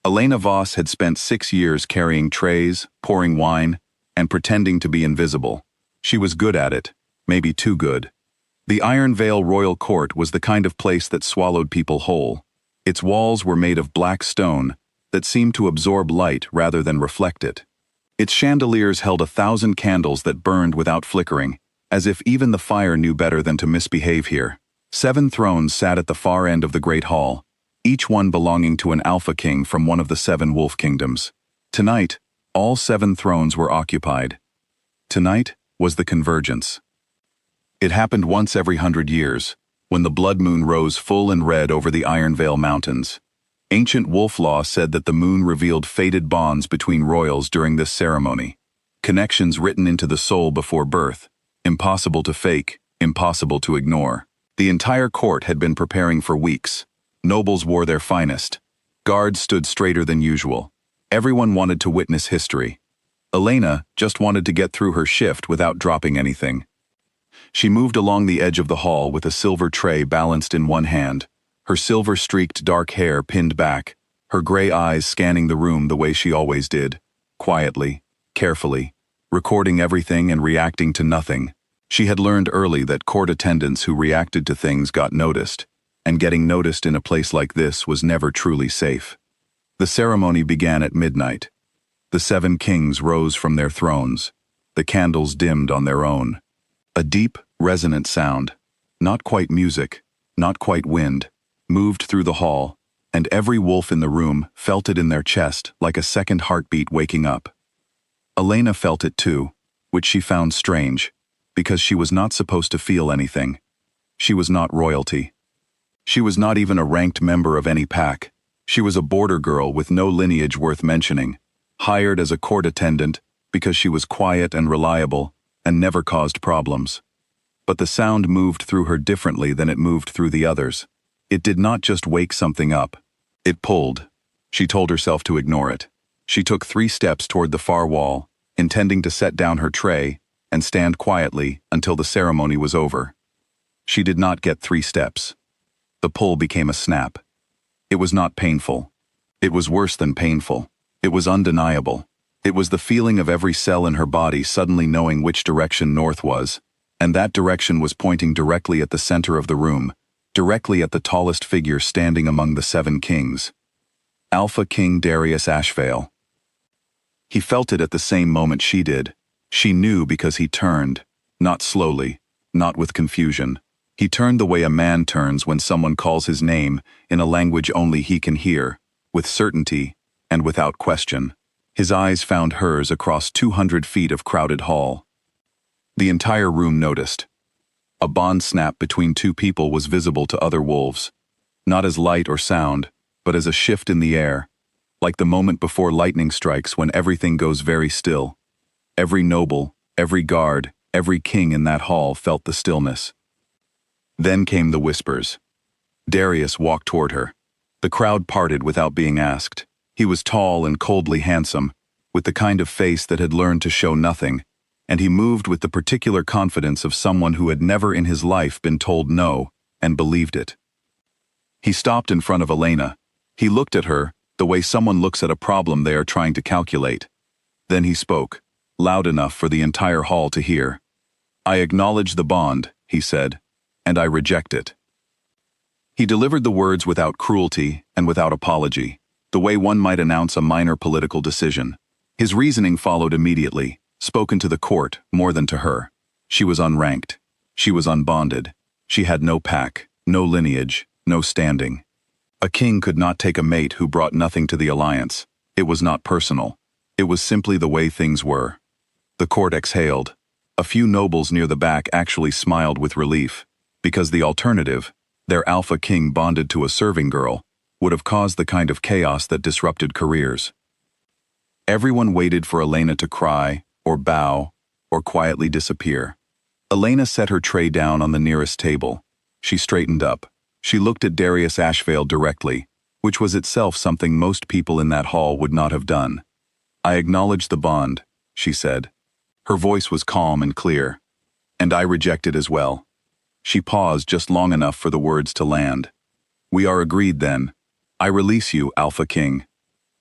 Elena Voss had spent 6 years carrying trays, pouring wine, and pretending to be invisible. She was good at it, maybe too good. The Iron Vale Royal Court was the kind of place that swallowed people whole. Its walls were made of black stone that seemed to absorb light rather than reflect it. Its chandeliers held 1,000 candles that burned without flickering, as if even the fire knew better than to misbehave here. 7 thrones sat at the far end of the Great Hall, each one belonging to an Alpha King from one of the 7 wolf kingdoms. Tonight, all 7 thrones were occupied. Tonight was the convergence. It happened once every 100 years, when the blood moon rose full and red over the Iron Vale Mountains. Ancient wolf law said that the moon revealed fated bonds between royals during this ceremony. Connections written into the soul before birth, impossible to fake, impossible to ignore. The entire court had been preparing for weeks. Nobles wore their finest. Guards stood straighter than usual. Everyone wanted to witness history. Elena just wanted to get through her shift without dropping anything. She moved along the edge of the hall with a silver tray balanced in one hand, her silver-streaked dark hair pinned back, her gray eyes scanning the room the way she always did, quietly, carefully, recording everything and reacting to nothing. She had learned early that court attendants who reacted to things got noticed, and getting noticed in a place like this was never truly safe. The ceremony began at midnight. The 7 kings rose from their thrones. The candles dimmed on their own. A deep, resonant sound, not quite music, not quite wind, moved through the hall, and every wolf in the room felt it in their chest like a second heartbeat waking up. Elena felt it too, which she found strange, because she was not supposed to feel anything. She was not royalty. She was not even a ranked member of any pack. She was a border girl with no lineage worth mentioning, hired as a court attendant because she was quiet and reliable and never caused problems. But the sound moved through her differently than it moved through the others. It did not just wake something up. It pulled. She told herself to ignore it. She took 3 steps toward the far wall, intending to set down her tray and stand quietly until the ceremony was over. She did not get 3 steps. The pull became a snap. It was not painful. It was worse than painful. It was undeniable. It was the feeling of every cell in her body suddenly knowing which direction north was, and that direction was pointing directly at the center of the room, directly at the tallest figure standing among the 7 kings. Alpha King Darius Ashvale. He felt it at the same moment she did. She knew because he turned, not slowly, not with confusion. He turned the way a man turns when someone calls his name in a language only he can hear, with certainty and without question. His eyes found hers across 200 feet of crowded hall. The entire room noticed. A bond snap between 2 people was visible to other wolves, not as light or sound, but as a shift in the air, like the moment before lightning strikes when everything goes very still. Every noble, every guard, every king in that hall felt the stillness. Then came the whispers. Darius walked toward her. The crowd parted without being asked. He was tall and coldly handsome, with the kind of face that had learned to show nothing, and he moved with the particular confidence of someone who had never in his life been told no, and believed it. He stopped in front of Elena. He looked at her, the way someone looks at a problem they are trying to calculate. Then he spoke, loud enough for the entire hall to hear. "I acknowledge the bond," he said, "and I reject it." He delivered the words without cruelty and without apology, the way one might announce a minor political decision. His reasoning followed immediately, spoken to the court more than to her. She was unranked. She was unbonded. She had no pack, no lineage, no standing. A king could not take a mate who brought nothing to the alliance. It was not personal. It was simply the way things were. The court exhaled. A few nobles near the back actually smiled with relief, because the alternative, their alpha king bonded to a serving girl, would have caused the kind of chaos that disrupted careers. Everyone waited for Elena to cry, or bow, or quietly disappear. Elena set her tray down on the nearest table. She straightened up. She looked at Darius Ashvale directly, which was itself something most people in that hall would not have done. "I acknowledge the bond," she said. Her voice was calm and clear. "And I reject it as well." She paused just long enough for the words to land. "We are agreed then. I release you, Alpha King."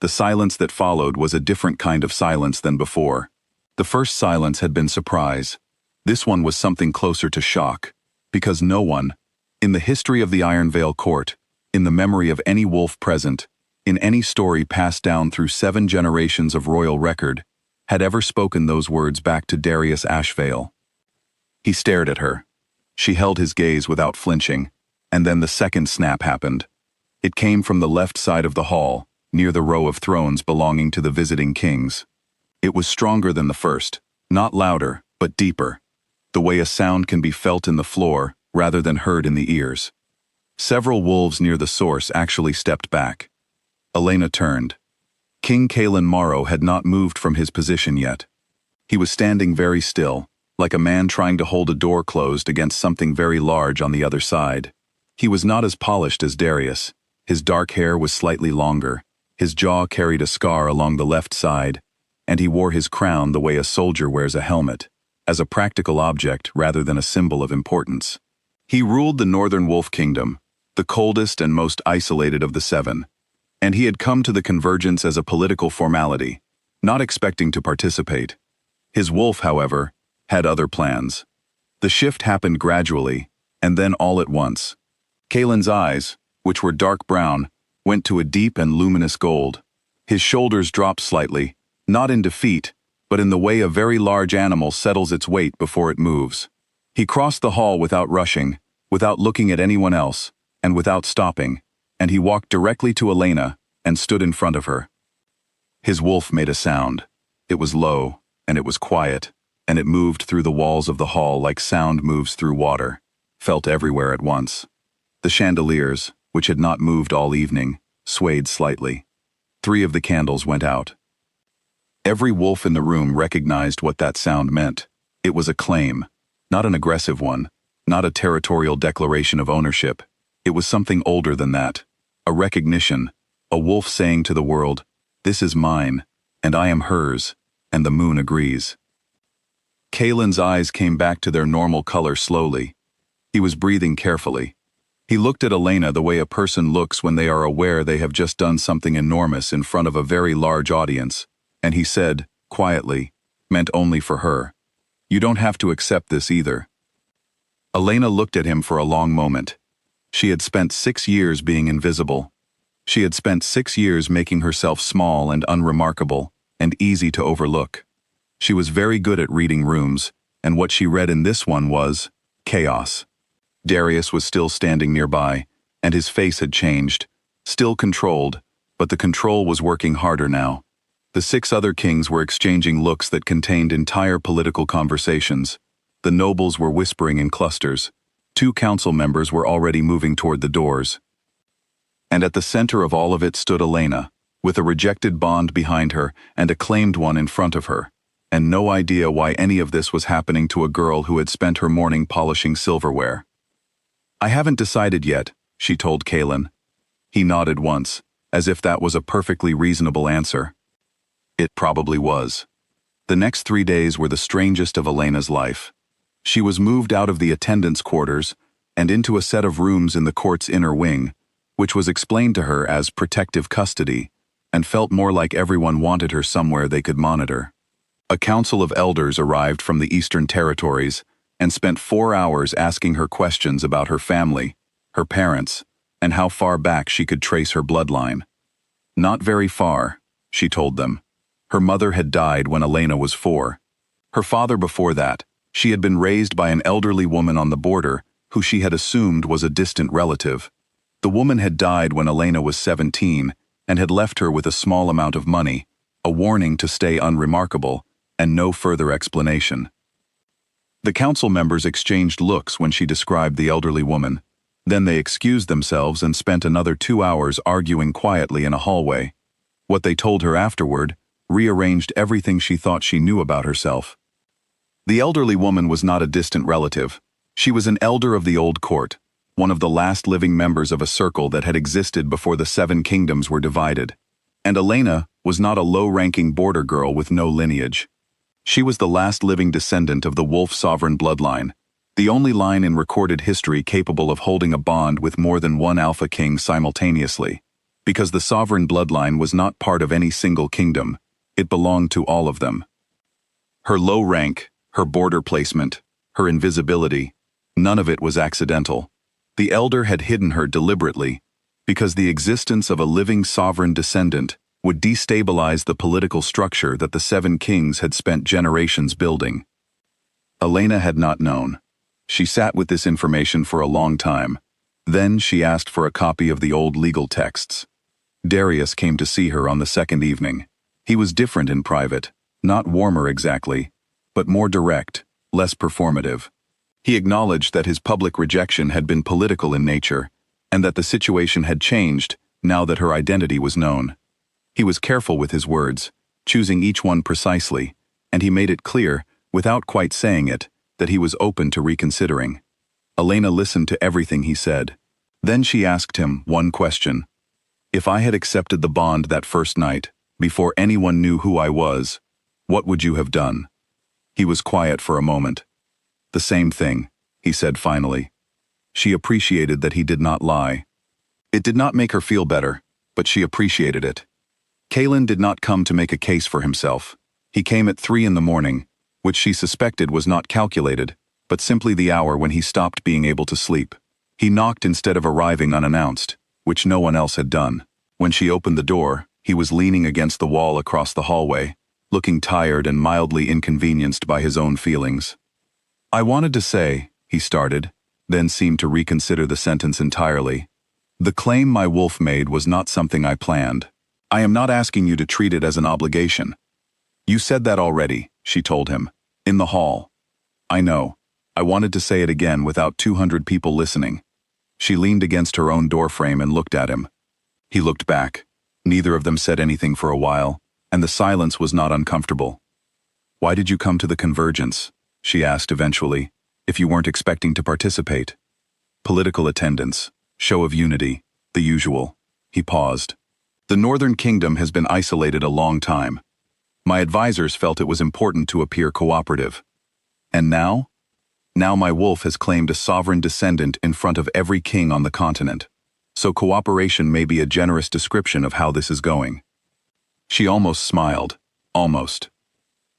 The silence that followed was a different kind of silence than before. The first silence had been surprise. This one was something closer to shock, because no one, in the history of the Iron Vale court, in the memory of any wolf present, in any story passed down through 7 generations of royal record, had ever spoken those words back to Darius Ashvale. He stared at her. She held his gaze without flinching, and then the second snap happened. It came from the left side of the hall, near the row of thrones belonging to the visiting kings. It was stronger than the first, not louder, but deeper, the way a sound can be felt in the floor rather than heard in the ears. Several wolves near the source actually stepped back. Elena turned. King Kalen Morrow had not moved from his position yet. He was standing very still, like a man trying to hold a door closed against something very large on the other side. He was not as polished as Darius. His dark hair was slightly longer, his jaw carried a scar along the left side, and he wore his crown the way a soldier wears a helmet, as a practical object rather than a symbol of importance. He ruled the Northern Wolf Kingdom, the coldest and most isolated of the 7, and he had come to the convergence as a political formality, not expecting to participate. His wolf, however, had other plans. The shift happened gradually, and then all at once. Kalen's eyes, which were dark brown, went to a deep and luminous gold. His shoulders dropped slightly, not in defeat, but in the way a very large animal settles its weight before it moves. He crossed the hall without rushing, without looking at anyone else, and without stopping, and he walked directly to Elena and stood in front of her. His wolf made a sound. It was low, and it was quiet, and it moved through the walls of the hall like sound moves through water, felt everywhere at once. The chandeliers, which had not moved all evening, swayed slightly. 3 of the candles went out. Every wolf in the room recognized what that sound meant. It was a claim, not an aggressive one, not a territorial declaration of ownership. It was something older than that, a recognition, a wolf saying to the world, "This is mine, and I am hers, and the moon agrees." Kalen's eyes came back to their normal color slowly. He was breathing carefully. He looked at Elena the way a person looks when they are aware they have just done something enormous in front of a very large audience, and he said, quietly, meant only for her, "You don't have to accept this either." Elena looked at him for a long moment. She had spent 6 years being invisible. She had spent 6 years making herself small and unremarkable, and easy to overlook. She was very good at reading rooms, and what she read in this one was chaos. Darius was still standing nearby, and his face had changed, still controlled, but the control was working harder now. The 6 other kings were exchanging looks that contained entire political conversations. The nobles were whispering in clusters. 2 council members were already moving toward the doors. And at the center of all of it stood Elena, with a rejected bond behind her and a claimed one in front of her, and no idea why any of this was happening to a girl who had spent her morning polishing silverware. "I haven't decided yet," she told Kalen. He nodded once, as if that was a perfectly reasonable answer. It probably was. The next 3 days were the strangest of Elena's life. She was moved out of the attendants' quarters and into a set of rooms in the court's inner wing, which was explained to her as protective custody, and felt more like everyone wanted her somewhere they could monitor. A council of elders arrived from the Eastern Territories and spent 4 hours asking her questions about her family, her parents, and how far back she could trace her bloodline. Not very far, she told them. Her mother had died when Elena was 4. Her father before that, she had been raised by an elderly woman on the border who she had assumed was a distant relative. The woman had died when Elena was 17 and had left her with a small amount of money, a warning to stay unremarkable, and no further explanation. The council members exchanged looks when she described the elderly woman. Then they excused themselves and spent another 2 hours arguing quietly in a hallway. What they told her afterward rearranged everything she thought she knew about herself. The elderly woman was not a distant relative. She was an elder of the old court, one of the last living members of a circle that had existed before the 7 kingdoms were divided. And Elena was not a low-ranking border girl with no lineage. She was the last living descendant of the Wolf sovereign bloodline, the only line in recorded history capable of holding a bond with more than one Alpha King simultaneously. because the sovereign bloodline was not part of any single kingdom. It belonged to all of them. Her low rank, her border placement, her invisibility, none of it was accidental. The elder had hidden her deliberately, because the existence of a living sovereign descendant would destabilize the political structure that the seven kings had spent generations building. Elena had not known. She sat with this information for a long time. Then she asked for a copy of the old legal texts. Darius came to see her on the second evening. He was different in private, not warmer exactly, but more direct, less performative. He acknowledged that his public rejection had been political in nature, and that the situation had changed now that her identity was known. He was careful with his words, choosing each one precisely, and he made it clear, without quite saying it, that he was open to reconsidering. Elena listened to everything he said. Then she asked him one question. If I had accepted the bond that first night, before anyone knew who I was, what would you have done? He was quiet for a moment. The same thing, he said finally. She appreciated that he did not lie. It did not make her feel better, but she appreciated it. Kalen did not come to make a case for himself. He came at 3 in the morning, which she suspected was not calculated, but simply the hour when he stopped being able to sleep. He knocked instead of arriving unannounced, which no one else had done. When she opened the door, he was leaning against the wall across the hallway, looking tired and mildly inconvenienced by his own feelings. I wanted to say, he started, then seemed to reconsider the sentence entirely. The claim my wolf made was not something I planned. I am not asking you to treat it as an obligation. You said that already, she told him, in the hall. I know. I wanted to say it again without 200 people listening. She leaned against her own doorframe and looked at him. He looked back. Neither of them said anything for a while, and the silence was not uncomfortable. Why did you come to the convergence? She asked eventually, if you weren't expecting to participate. Political attendance, show of unity, the usual. He paused. The Northern Kingdom has been isolated a long time. My advisors felt it was important to appear cooperative. And now? Now my wolf has claimed a sovereign descendant in front of every king on the continent. So cooperation may be a generous description of how this is going. She almost smiled. Almost.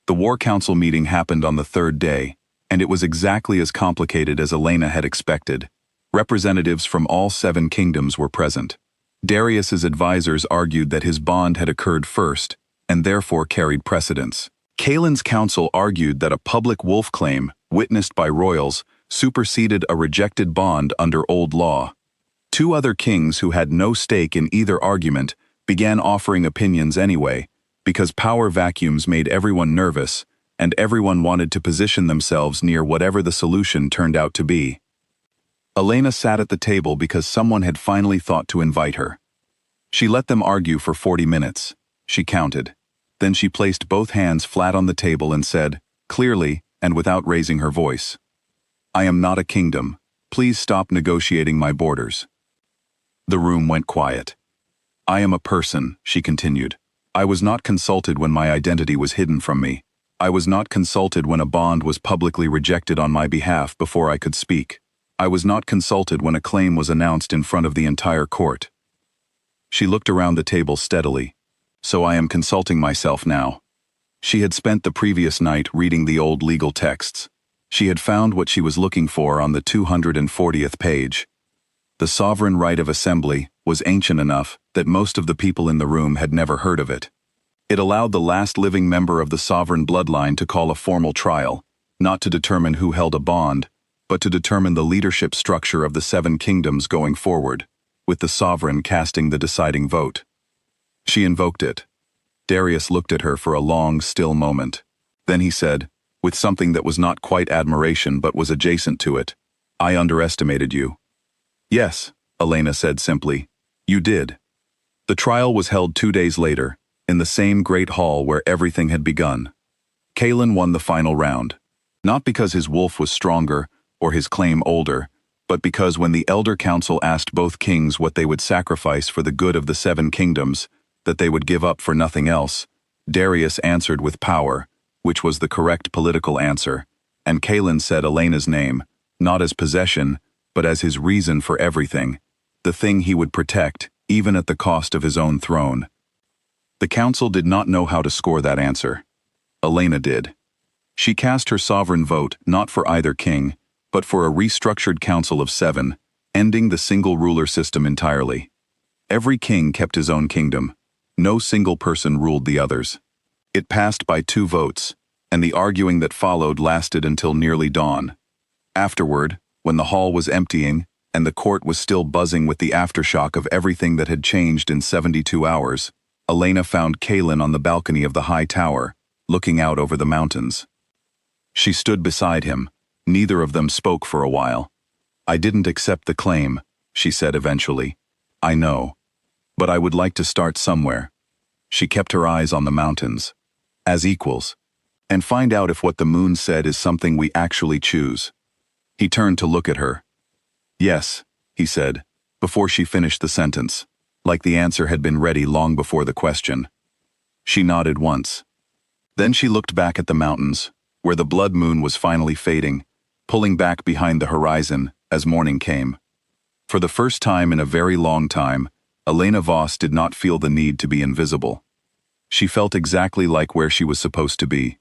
The War Council meeting happened on the third day, and it was exactly as complicated as Elena had expected. Representatives from all 7 kingdoms were present. Darius's advisors argued that his bond had occurred first, and therefore carried precedence. Kalen's council argued that a public wolf claim, witnessed by royals, superseded a rejected bond under old law. 2 other kings who had no stake in either argument began offering opinions anyway, because power vacuums made everyone nervous, and everyone wanted to position themselves near whatever the solution turned out to be. Elena sat at the table because someone had finally thought to invite her. She let them argue for 40 minutes. She counted. Then she placed both hands flat on the table and said, clearly and without raising her voice, I am not a kingdom. Please stop negotiating my borders. The room went quiet. I am a person, she continued. I was not consulted when my identity was hidden from me. I was not consulted when a bond was publicly rejected on my behalf before I could speak. I was not consulted when a claim was announced in front of the entire court. She looked around the table steadily. So I am consulting myself now. She had spent the previous night reading the old legal texts. She had found what she was looking for on the 240th page. The sovereign right of assembly was ancient enough that most of the people in the room had never heard of it. It allowed the last living member of the sovereign bloodline to call a formal trial, not to determine who held a bond, but to determine the leadership structure of the 7 kingdoms going forward, with the sovereign casting the deciding vote. She invoked it. Darius looked at her for a long, still moment. Then he said, with something that was not quite admiration but was adjacent to it, I underestimated you. Yes, Elena said simply. You did. The trial was held 2 days later, in the same great hall where everything had begun. Kalen won the final round. Not because his wolf was stronger or his claim older, but because when the Elder Council asked both kings what they would sacrifice for the good of the 7 kingdoms, that they would give up for nothing else, Darius answered with power, which was the correct political answer, and Kalen said Elena's name, not as possession, but as his reason for everything, the thing he would protect, even at the cost of his own throne. The council did not know how to score that answer. Elena did. She cast her sovereign vote not for either king, but for a restructured council of 7, ending the single ruler system entirely. Every king kept his own kingdom. No single person ruled the others. It passed by 2 votes, and the arguing that followed lasted until nearly dawn. Afterward, when the hall was emptying, and the court was still buzzing with the aftershock of everything that had changed in 72 hours, Elena found Kaelin on the balcony of the high tower, looking out over the mountains. She stood beside him. Neither of them spoke for a while. "I didn't accept the claim," she said eventually. "I know. But I would like to start somewhere." She kept her eyes on the mountains. "As equals. And find out if what the moon said is something we actually choose." He turned to look at her. "Yes," he said, before she finished the sentence, like the answer had been ready long before the question. She nodded once. Then she looked back at the mountains, where the blood moon was finally fading, pulling back behind the horizon as morning came. For the first time in a very long time, Elena Voss did not feel the need to be invisible. She felt exactly like where she was supposed to be,